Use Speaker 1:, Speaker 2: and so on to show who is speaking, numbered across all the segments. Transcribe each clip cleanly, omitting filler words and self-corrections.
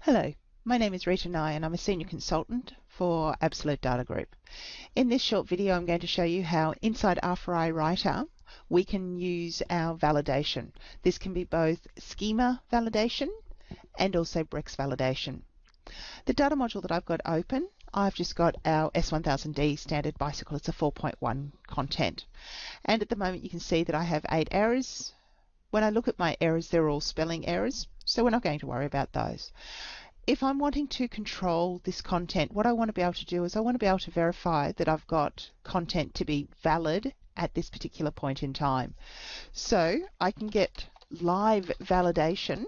Speaker 1: Hello, my name is Rita Nye and I'm a Senior Consultant for Absolute Data Group. In this short video I'm going to show you how inside R4i Writer we can use our validation. This can be both Schema validation and also BREX validation. The data module that I've got open, I've just got our S1000D standard bicycle. It's a 4.1 content. And at the moment you can see that I have 8 errors. When I look at my errors, they're all spelling errors, so we're not going to worry about those. If I'm wanting to control this content, what I want to be able to do is I want to be able to verify that I've got content to be valid at this particular point in time. So I can get live validation.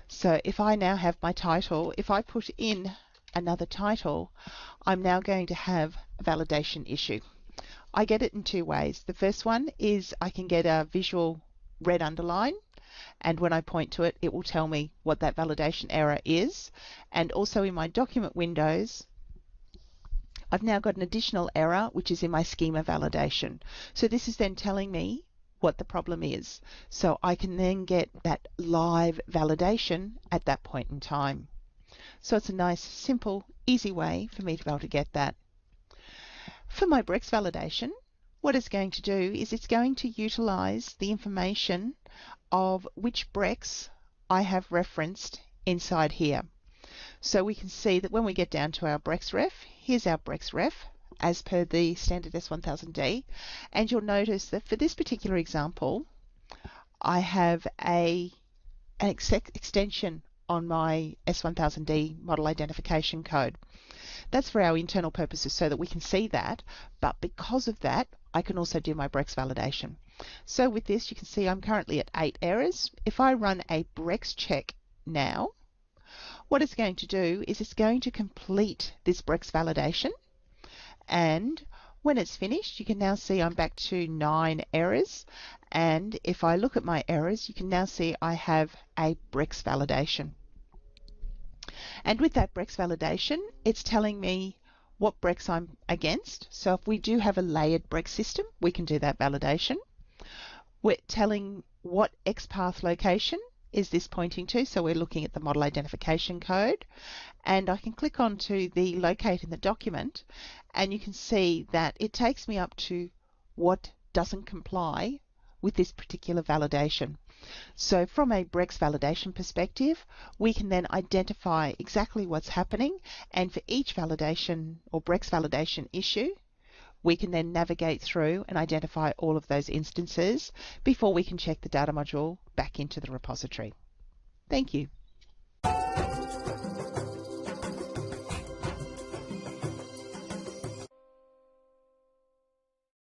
Speaker 1: So if I now have my title, if I put in another title, I'm now going to have a validation issue. I get it in two ways. The first one is I can get a visual red underline, and when I point to it, it will tell me what that validation error is. And also in my document windows, I've now got an additional error which is in my schema validation. So this is then telling me what the problem is. So I can then get that live validation at that point in time. So it's a nice, simple, easy way for me to be able to get that. For my BREX validation, what it's going to do is it's going to utilize the information of which BREX I have referenced inside here. So we can see that when we get down to our BREX ref, here's our BREX ref as per the standard S1000D, and you'll notice that for this particular example, I have an extension on my S1000D model identification code. That's for our internal purposes so that we can see that, but because of that, I can also do my BREX validation. So with this, you can see I'm currently at 8 errors. If I run a BREX check now, what it's going to do is it's going to complete this BREX validation, and when it's finished, you can now see I'm back to 9 errors, and if I look at my errors, you can now see I have a BREX validation. And with that BREX validation, it's telling me what BREX I'm against. So if we do have a layered BREX system, we can do that validation. We're telling what XPath location is this pointing to, so we're looking at the model identification code. And I can click on to the locate in the document, and you can see that it takes me up to what doesn't comply with this particular validation. So from a BREX validation perspective, we can then identify exactly what's happening, and for each validation or BREX validation issue, we can then navigate through and identify all of those instances before we can check the data module back into the repository. Thank you.